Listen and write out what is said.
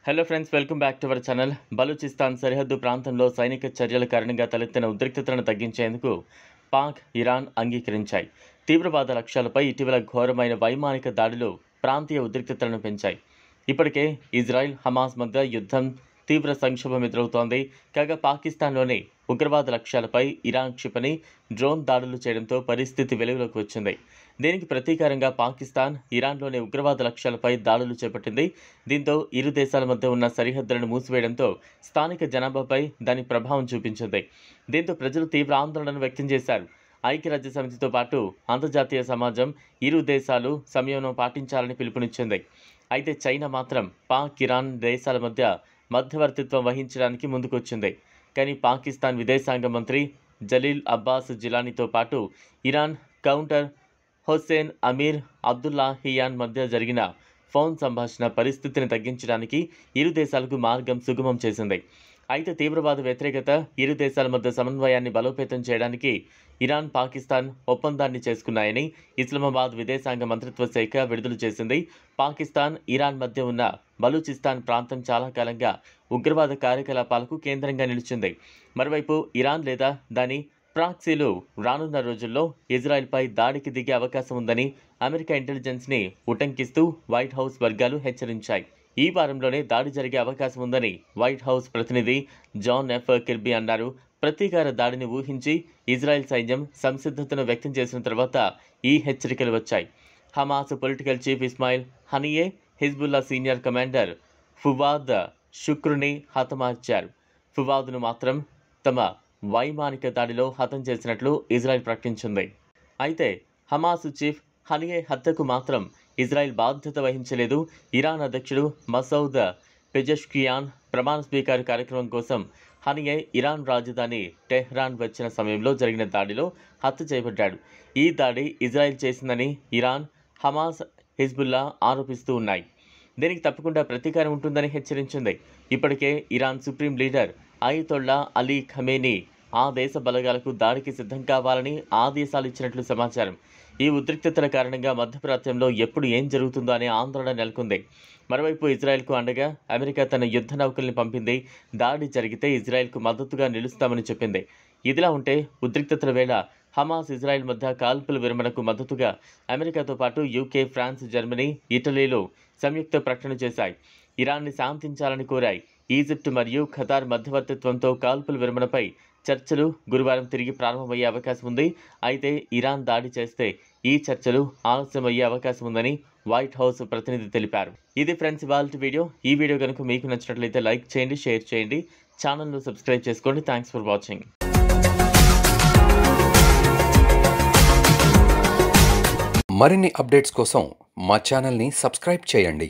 Hello friends, welcome back to our channel. Balochistan సరిహద్దు ప్రాంతంలో సైనిక చర్యల కారణంగా తలెత్తిన ఉద్రిక్తతలను తగ్గించేందుకు పాక్, ఇరాన్ అంగీకరించాయి. తీవ్రవాద లక్ష్యాలపై ఇటీవల ఘోరమైన వైమానిక దాడులు ప్రాంతీయ ఉద్రిక్తతలను పెంచాయి. ఇప్పటికే ఇజ్రాయెల్, హమాస్ మధ్య యుద్ధం తీవ్ర సంక్షోభం ఎదురవుతోంది. కాగా పాకిస్తాన్లోని ఉగ్రవాద లక్ష్యాలపై ఇరాన్ క్షిపణి, డ్రోన్ దాడులు చేయడంతో పరిస్థితి వెలుగులోకి వచ్చింది. దీనికి ప్రతీకారంగా పాకిస్తాన్ ఇరాన్లోని ఉగ్రవాద లక్ష్యాలపై దాడులు చేపట్టింది. దీంతో ఇరు దేశాల మధ్య ఉన్న సరిహద్దులను మూసివేయడంతో స్థానిక జనాభాపై దాని ప్రభావం చూపించింది. దీంతో ప్రజలు తీవ్ర ఆందోళన వ్యక్తం చేశారు. ఐక్యరాజ్య సమితితో పాటు అంతర్జాతీయ సమాజం ఇరు దేశాలు సంయమనం పాటించాలని పిలుపునిచ్చింది. అయితే చైనా మాత్రం పాక్, ఇరాన్ దేశాల మధ్య మధ్యవర్తిత్వం వహించడానికి ముందుకొచ్చింది. కానీ పాకిస్తాన్ విదేశాంగ మంత్రి జలీల్ అబ్బాస్ జిలానీతో పాటు ఇరాన్ కౌంటర్ హుస్సేన్ అమీర్ అబ్దుల్లాహియాన్ మధ్య జరిగిన ఫోన్ సంభాషణ పరిస్థితిని తగ్గించడానికి ఇరు దేశాలకు మార్గం సుగమం చేసింది. అయితే తీవ్రవాద వ్యతిరేకత, ఇరు దేశాల మధ్య సమన్వయాన్ని బలోపేతం చేయడానికి ఇరాన్, పాకిస్తాన్ ఒప్పందాన్ని చేసుకున్నాయని ఇస్లామాబాద్ విదేశాంగ మంత్రిత్వ శాఖ విడుదల చేసింది. పాకిస్తాన్, ఇరాన్ మధ్య ఉన్న బలూచిస్తాన్ ప్రాంతం చాలా కాలంగా ఉగ్రవాద కార్యకలాపాలకు కేంద్రంగా నిలిచింది. మరోవైపు ఇరాన్ లేదా దాని ప్రాక్సీలు రానున్న రోజుల్లో ఇజ్రాయెల్పై దాడికి దిగే అవకాశం ఉందని అమెరికా ఇంటెలిజెన్స్ని ఉటంకిస్తూ వైట్ హౌస్ వర్గాలు హెచ్చరించాయి. ఈ వారంలోనే దాడి జరిగే అవకాశం ఉందని వైట్ హౌస్ ప్రతినిధి జాన్ ఎఫ్ కిర్బీ అన్నారు. ప్రతీకార దాడిని ఊహించి ఇజ్రాయెల్ సైన్యం సంసిద్ధతను వ్యక్తం చేసిన తర్వాత ఈ హెచ్చరికలు వచ్చాయి. Hamas political chief Ismail Haniyeh, Hezbollah senior commander Fuad షుక్రుని హతమార్చారు. ఫువాద్ను మాత్రం తమ వైమానిక దాడిలో హతం చేసినట్లు ఇజ్రాయెల్ ప్రకటించింది. అయితే హమాస్ చీఫ్ హనియే హత్యకు మాత్రం ఇజ్రాయెల్ బాధ్యత వహించలేదు. ఇరాన్ అధ్యక్షుడు మసౌద్ పెజెష్కియాన్ ప్రమాణ స్వీకార కార్యక్రమం కోసం హనియే ఇరాన్ రాజధాని టెహ్రాన్ వచ్చిన సమయంలో జరిగిన దాడిలో హత్య చేయబడ్డాడు. ఈ దాడి ఇజ్రాయెల్ చేసిందని ఇరాన్, హమాస్, హిజ్బుల్లా ఆరోపిస్తూ ఉన్నాయి. దీనికి తప్పకుండా ప్రతీకారం ఉంటుందని హెచ్చరించింది. ఇప్పటికే Iran supreme leader Ayatollah Ali Khamenei ఆ దేశ బలగాలకు దాడికి సిద్ధం కావాలని ఆదేశాలు ఇచ్చినట్లు సమాచారం. ఈ ఉద్రిక్తతల కారణంగా మధ్యప్రాచ్యంలో ఎప్పుడు ఏం జరుగుతుందో అనే ఆందోళన నెలకొంది. మరోవైపు ఇజ్రాయెల్కు అండగా అమెరికా తన యుద్ధ నౌకల్ని పంపింది. దాడి జరిగితే ఇజ్రాయెల్కు మద్దతుగా నిలుస్తామని చెప్పింది. ఇదిలా ఉంటే ఉద్రిక్తతల వేళ హమాస్, ఇజ్రాయెల్ మధ్య కాల్పుల విరమణకు మద్దతుగా అమెరికాతో పాటు యూకే, ఫ్రాన్స్, జర్మనీ, ఇటలీలు సంయుక్త ప్రకటన చేశాయి. ఇరాన్ని శాంతించాలని కోరాయి. ఈజిప్ట్ మరియు ఖతార్ మధ్యవర్తిత్వంతో కాల్పుల విరమణపై చర్చలు గురువారం తిరిగి ప్రారంభమయ్యే అవకాశం ఉంది. అయితే ఇరాన్ దాడి చేస్తే ఈ చర్చలు ఆలస్యమయ్యే అవకాశం ఉందని వైట్ హౌస్ ప్రతినిధి తెలిపారు. ఇది ఫ్రెండ్స్ ఇవాల్టి వీడియో. ఈ వీడియో కనుక మీకు నచ్చినట్లయితే లైక్ చేయండి, షేర్ చేయండి, ఛానల్ను సబ్స్క్రైబ్ చేసుకోండి. Thanks for watching. మరిన్ని అప్డేట్స్ కోసం మా ఛానల్ని సబ్స్క్రైబ్ చేయండి.